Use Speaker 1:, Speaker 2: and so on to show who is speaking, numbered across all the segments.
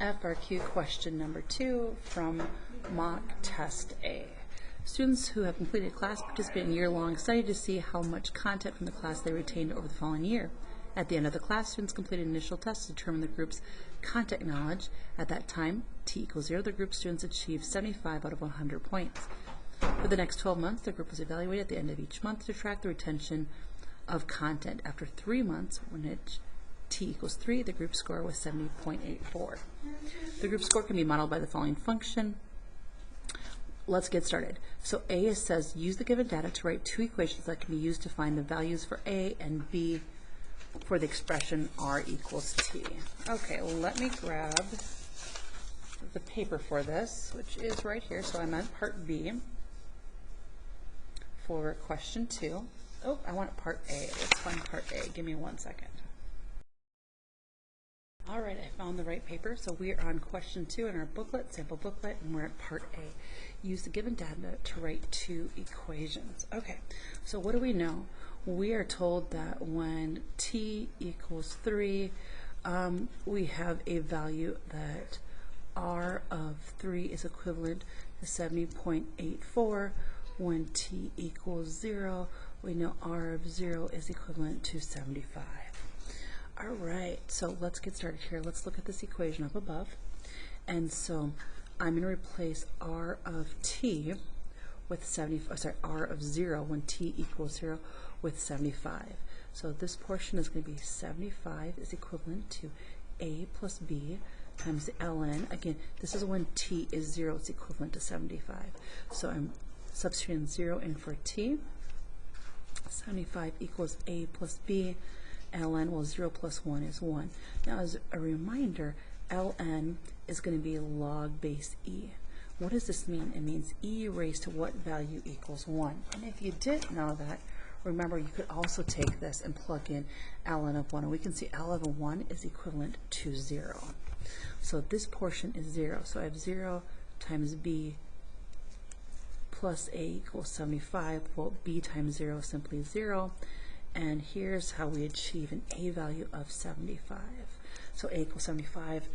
Speaker 1: FRQ question number 2 from mock test A. Students who have completed class participate in year-long study to see how much content from the class they retained over the following year. At the end of the class, students completed initial tests to determine the group's content knowledge. At that time, t equals 0, the group students achieved 75 out of 100 points. For the next 12 months, the group was evaluated at the end of each month to track the retention of content. After 3 months, when t equals 3, the group score was 70.84. The group score can be modeled by the following function. Let's get started. So A says use the given data to write 2 equations that can be used to find the values for A and B for the expression R equals T. Okay, let me grab the paper for this, which is right here. So I'm at part B for question 2. Oh, I want part A. Let's find part A. Give me 1 second. All right, I found the right paper. So we are on question 2 in our booklet, sample booklet, and we're at part A. Use the given data to write 2 equations. Okay, so what do we know? We are told that when t equals 3, we have a value that R of 3 is equivalent to 70.84. When t equals 0, we know R of 0 is equivalent to 75. All right, so let's get started here. Let's look at this equation up above. And so I'm going to replace R of t with R of 0 when t equals 0 with 75. So this portion is going to be 75 is equivalent to A plus B times the ln. Again, this is when t is 0, it's equivalent to 75. So I'm substituting 0 in for t. 75 equals A plus B. ln, well, 0 plus 1 is 1. Now, as a reminder, ln is going to be log base e. What does this mean? It means e raised to what value equals 1. And if you didn't know that, remember, you could also take this and plug in ln of 1. And we can see ln of 1 is equivalent to 0. So this portion is 0. So I have 0 times b plus a equals 75. Well, b times 0 is simply 0. And here's how we achieve an A value of 75. So A equals 75.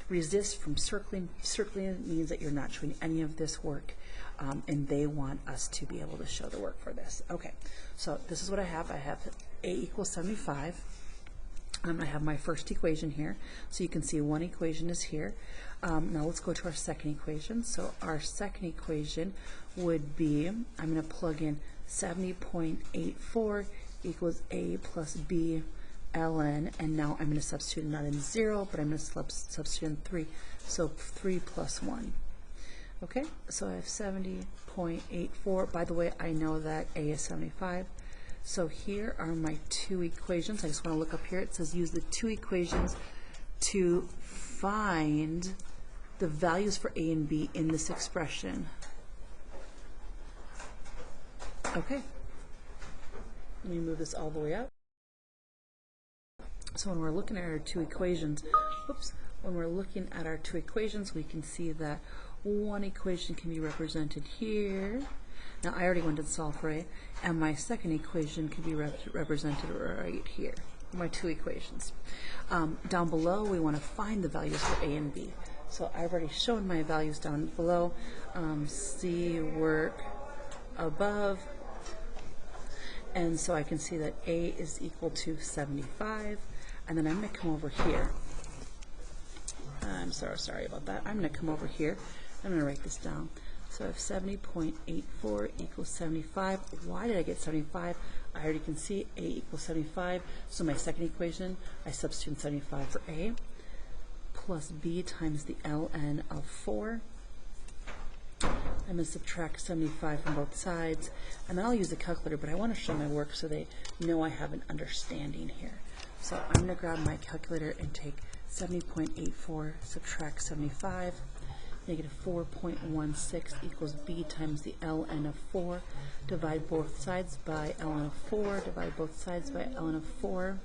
Speaker 1: Resist from circling. Circling means that you're not showing any of this work, and they want us to be able to show the work for this. Okay, so this is what I have. I have A equals 75. I have my first equation here. So you can see one equation is here. Now let's go to our second equation. So our second equation would be, I'm going to plug in 70.84 equals A plus B ln, and now I'm going to substitute not in 0, but I'm going to substitute in 3, so 3 plus 1. Okay, so I have 70.84. By the way, I know that A is 75. So here are my 2 equations. I just want to look up here. It says use the 2 equations to find the values for A and B in this expression. Okay. Let me move this all the way up. So when we're looking at our 2 equations, when we're looking at our 2 equations, we can see that one equation can be represented here. Now I already went to solve for A, and my second equation can be represented right here. My 2 equations. Down below, we want to find the values for A and B. So I've already shown my values down below. See work above. And so I can see that A is equal to 75, and then I'm going to come over here. I'm so sorry about that. I'm going to come over here. I'm going to write this down. So I have 70.84 equals 75. Why did I get 75? I already can see A equals 75. So my second equation, I substitute 75 for A, plus B times the ln of 4. I'm going to subtract 75 from both sides, and then I'll use the calculator, but I want to show my work so they know I have an understanding here. So I'm going to grab my calculator and take 70.84, subtract 75, negative 4.16 equals B times the ln of 4, divide both sides by ln of 4, divide both sides by ln of 4,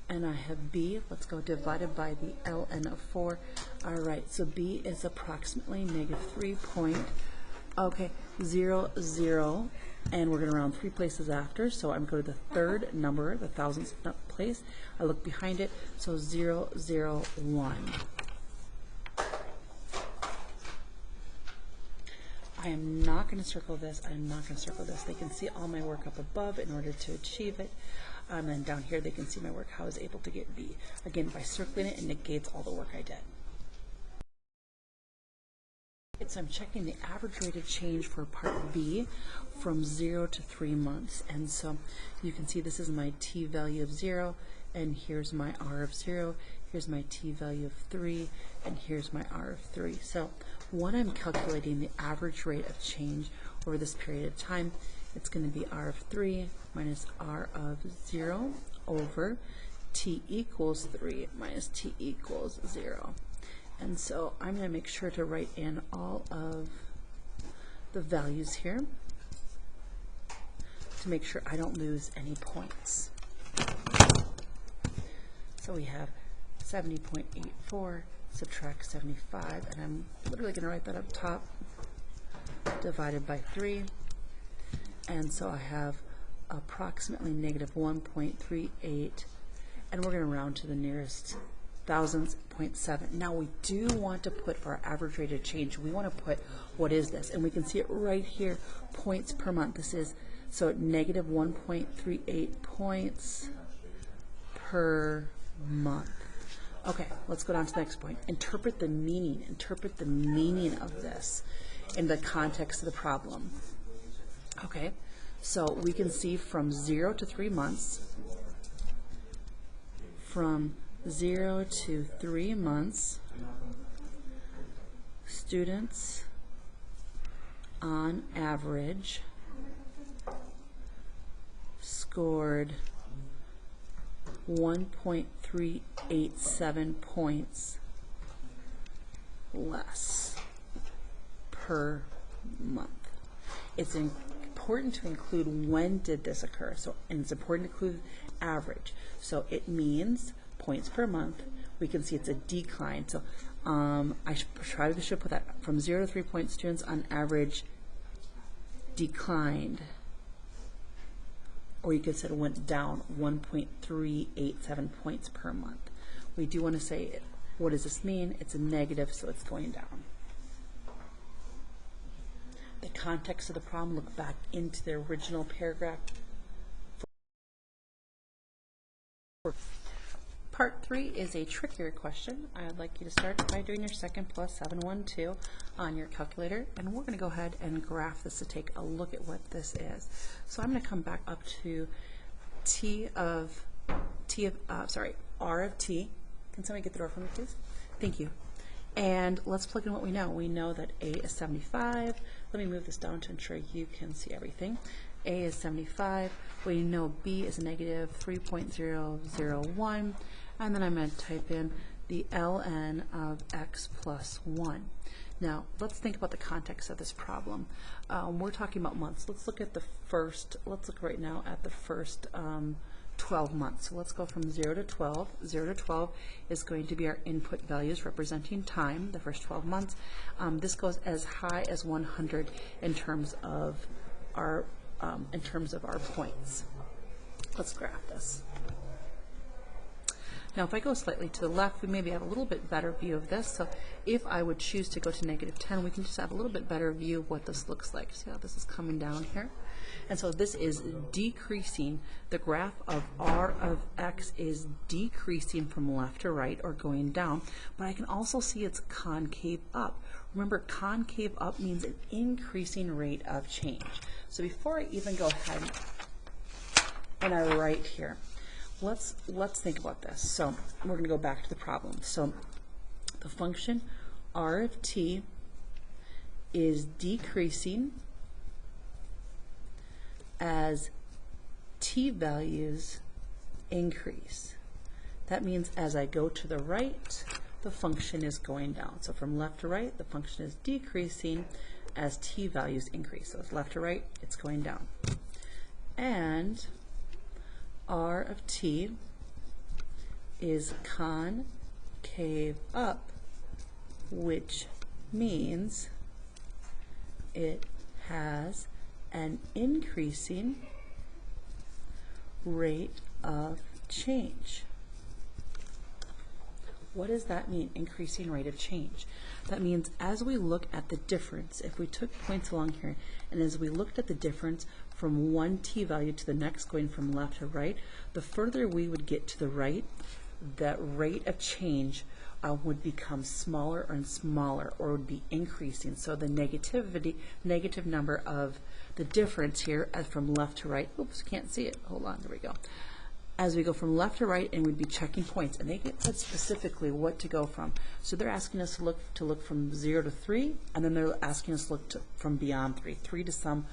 Speaker 1: and I have B, let's go, divided by the ln of 4. All right, so B is approximately negative 3.00, and we're going to round 3 places after, so I'm going to go to the third number, the thousandth place. I look behind it, so 001. I am not going to circle this. I'm not going to circle this. They can see all my work up above in order to achieve it. And then down here they can see my work, how I was able to get B. Again, by circling it, it negates all the work I did. So I'm checking the average rate of change for part B from 0 to 3 months. And so you can see this is my T value of 0, and here's my R of 0, here's my T value of 3, and here's my R of 3. So when I'm calculating the average rate of change over this period of time, it's going to be R of 3 minus R of 0 over T equals 3 minus T equals 0. And so I'm going to make sure to write in all of the values here to make sure I don't lose any points. So we have 70.84 subtract 75, and I'm literally going to write that up top, divided by 3. And so I have approximately negative 1.38, and we're going to round to the nearest thousandths, 0.7. Now we do want to put, for our average rate of change, we want to put, what is this? And we can see it right here, points per month. This is, so negative 1.38 points per month. Okay, let's go down to the next point. Interpret the meaning of this in the context of the problem. Okay, so we can see from 0 to 3 months, from 0 to 3 months, students on average scored 1.387 points less per month. It's important to include when did this occur. So, and it's important to include average. So it means points per month. We can see it's a decline. So I should put that from 0 to 3 point students on average declined. Or you could say it went down 1.387 points per month. We do want to say, what does this mean? It's a negative, so it's going down. The context of the problem, look back into the original paragraph. Part 3 is a trickier question. I'd like you to start by doing your second plus 712 on your calculator, and we're going to go ahead and graph this to take a look at what this is. So I'm going to come back up to R of T. Can somebody get the door for me, please? Thank you. And let's plug in what we know. We know that A is 75. Let me move this down to ensure you can see everything. A is 75. We know B is a negative 3.001. And then I'm going to type in the ln of x plus 1. Now, let's think about the context of this problem. We're talking about months. Let's look at the first, let's look right now at the first 12 months. So let's go from 0 to 12. 0 to 12 is going to be our input values representing time, the first 12 months. This goes as high as 100 in terms of our points. Let's graph this. Now, if I go slightly to the left, we maybe have a little bit better view of this. So if I would choose to go to negative 10, we can just have a little bit better view of what this looks like. See how this is coming down here? And so this is decreasing. The graph of R of X is decreasing from left to right or going down, but I can also see it's concave up. Remember, concave up means an increasing rate of change. So before I even go ahead and I write here, let's think about this. So we're going to go back to the problem. So the function R of T is decreasing as T values increase. That means as I go to the right, the function is going down. So from left to right, the function is decreasing as T values increase. So it's left to right, it's going down. And R of T is concave up, which means it has an increasing rate of change. What does that mean, increasing rate of change? That means as we look at the difference, if we took points along here, and as we looked at the difference from one t-value to the next, going from left to right, the further we would get to the right, that rate of change would become smaller and smaller, or would be increasing. So the negative number of the difference here from left to right, oops, can't see it, hold on, there we go. As we go from left to right, and we'd be checking points, and they get said specifically what to go from. So they're asking us to look from 0 to 3, and then they're asking us to look from beyond 3 to some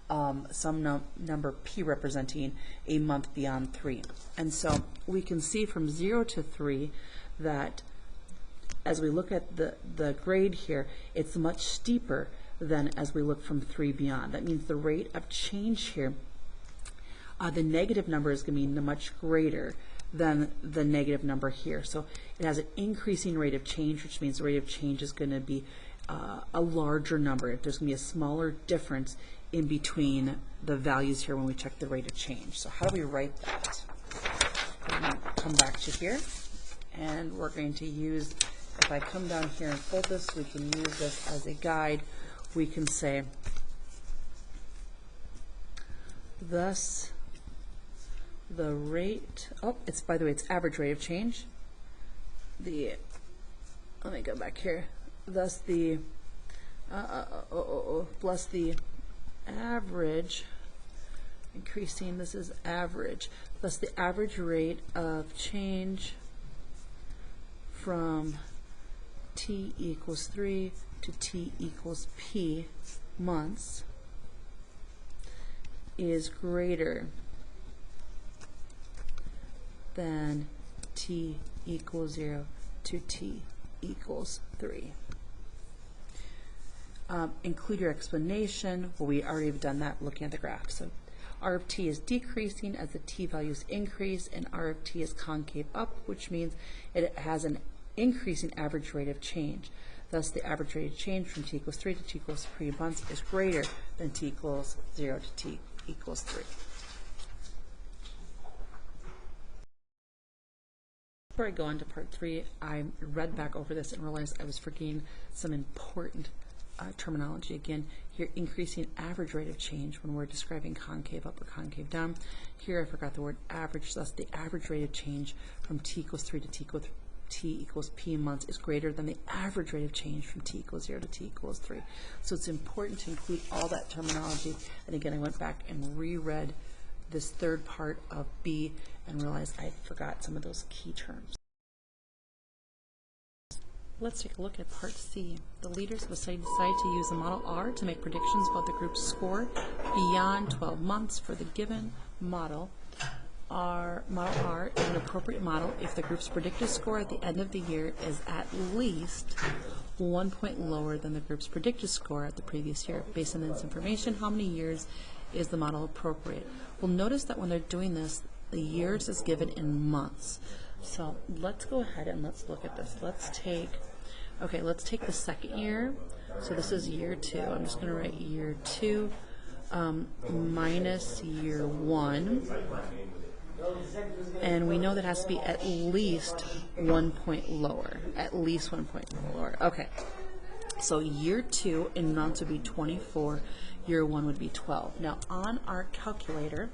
Speaker 1: number p representing a month beyond 3. And so we can see from 0 to 3 that as we look at the grade here, it's much steeper than as we look from 3 beyond. That means the rate of change here, the negative number is going to be much greater than the negative number here. So it has an increasing rate of change, which means the rate of change is going to be a larger number. There's going to be a smaller difference in between the values here when we check the rate of change. So how do we write that? We're going to come back to here, and we're going to use, if I come down here and fold this, we can use this as a guide. We can say, thus the rate, it's, by the way, it's average rate of change. Let me go back here. Thus the, plus the average, increasing, this is average, thus the average rate of change from t equals 3 to t equals p months is greater than t equals 0 to t equals 3. Include your explanation. Well, we already have done that looking at the graph. So R of t is decreasing as the t values increase, and R of t is concave up, which means it has an increasing average rate of change. Thus, the average rate of change from t equals 3 to t equals 3 months is greater than t equals 0 to t equals 3. Before I go on to part 3, I read back over this and realized I was forgetting some important terminology. Again, here, increasing average rate of change when we're describing concave up or concave down. Here I forgot the word average, thus the average rate of change from t equals 3 to t equals p months is greater than the average rate of change from t equals 0 to t equals 3. So it's important to include all that terminology. And again, I went back and reread this third part of B and realized I forgot some of those key terms. Let's take a look at part C. The leaders of a study decide to use the model R to make predictions about the group's score beyond 12 months for the given model. Model R is an appropriate model if the group's predicted score at the end of the year is at least 1 point lower than the group's predicted score at the previous year. Based on this information, how many years is the model appropriate? Well, notice that when they're doing this, the years is given in months. So let's go ahead and let's look at this. Let's take the second year. So this is year 2. I'm just going to write year 2 minus year 1. And we know that has to be at least 1 point lower. At least 1 point lower. Okay. So year 2 in months would be 24. Year 1 would be 12. Now on our calculator,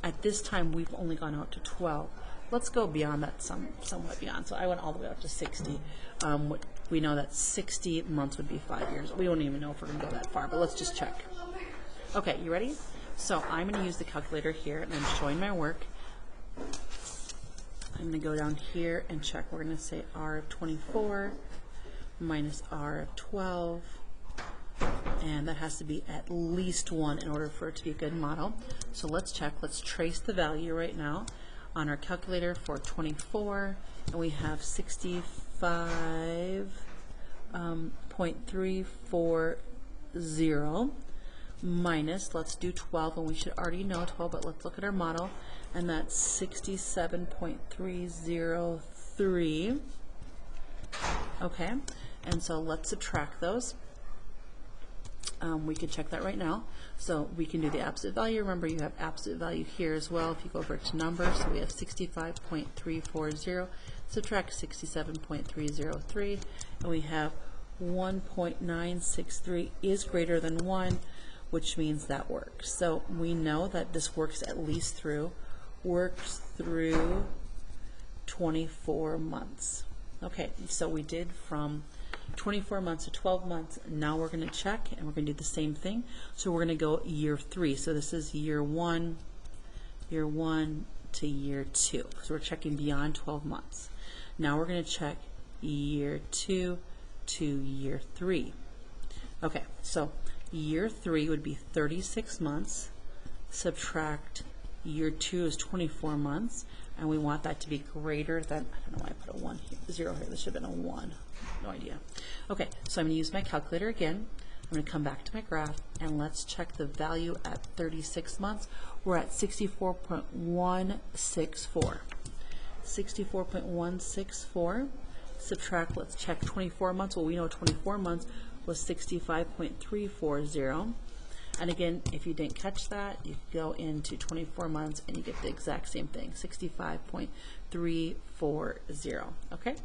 Speaker 1: at this time we've only gone out to 12. Let's go beyond that, somewhat beyond. So I went all the way up to 60. We know that 60 months would be 5 years. We don't even know if we're going to go that far, but let's just check. Okay, you ready? So I'm going to use the calculator here, and I'm showing my work. I'm going to go down here and check. We're going to say R of 24 minus R of 12, and that has to be at least 1 in order for it to be a good model. So let's check. Let's trace the value right now on our calculator for 24, and we have 65.340 minus, let's do 12, and we should already know 12, but let's look at our model, and that's 67.303. Okay, and so let's subtract those. We could check that right now. So we can do the absolute value. Remember, you have absolute value here as well if you go over to numbers. So we have 65.340. subtract 67.303, and we have 1.963 is greater than 1, which means that works. So we know that this works at least through 24 months. Okay, so we did from 24 months to 12 months. Now we're going to check, and we're going to do the same thing. So we're going to go year 3. So this is year 1 to year 2. So we're checking beyond 12 months. Now we're going to check year 2 to year 3. Okay, so year 3 would be 36 months. Subtract year 2 is 24 months, and we want that to be greater than, I don't know why I put a 1 here, 0 here, this should have been a 1, no idea. Okay, so I'm going to use my calculator again. I'm going to come back to my graph, and let's check the value at 36 months. We're at 64.164. 64.164. Subtract, let's check 24 months. Well, we know 24 months was 65.340. And again, if you didn't catch that, you go into 24 months and you get the exact same thing, 65.340. Okay?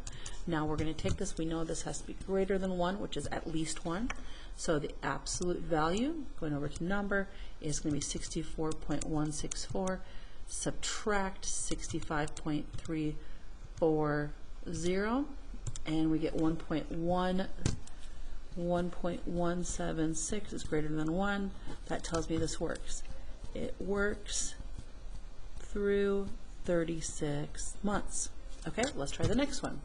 Speaker 1: Now we're going to take this. We know this has to be greater than 1, which is at least 1. So the absolute value, going over to number, is going to be 64.164. Subtract 65.340, and we get 1.176 is greater than 1. That tells me this works. It works through 36 months. Okay, let's try the next one.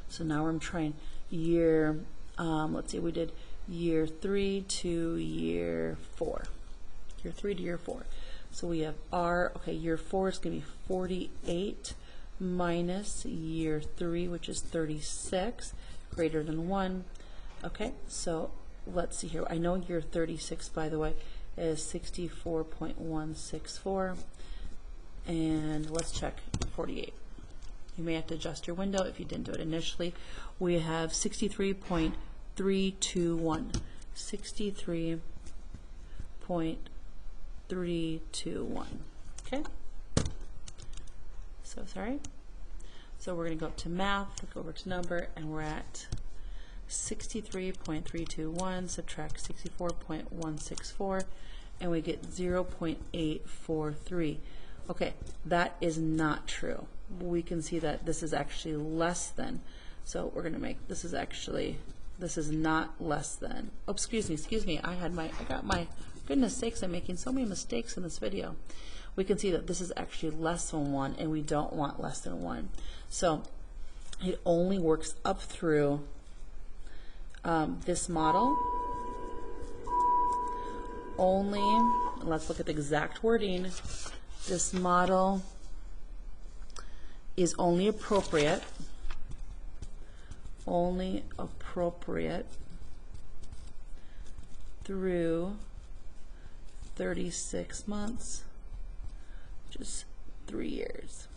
Speaker 1: So now I'm trying year, let's see, we did year 3 to year 4. Year 3 to year 4. So we have okay, year 4 is going to be 48 minus year 3, which is 36, greater than 1. Okay, so let's see here. I know year 36, by the way, is 64.164. And let's check 48. You may have to adjust your window if you didn't do it initially. We have 63.321. 63.321. Okay? So sorry. So we're going to go up to math, go over to number, and we're at 63.321, subtract 64.164, and we get 0.843. Okay, that is not true. We can see that this is actually less than. So we're going to make, this is not less than. Oh, excuse me. I got my, goodness sakes, I'm making so many mistakes in this video. We can see that this is actually less than 1, and we don't want less than 1. So it only works up through this model. Only, let's look at the exact wording. This model is only appropriate through 36 months, which is 3 years.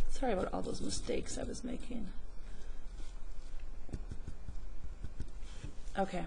Speaker 1: Sorry about all those mistakes I was making. Okay.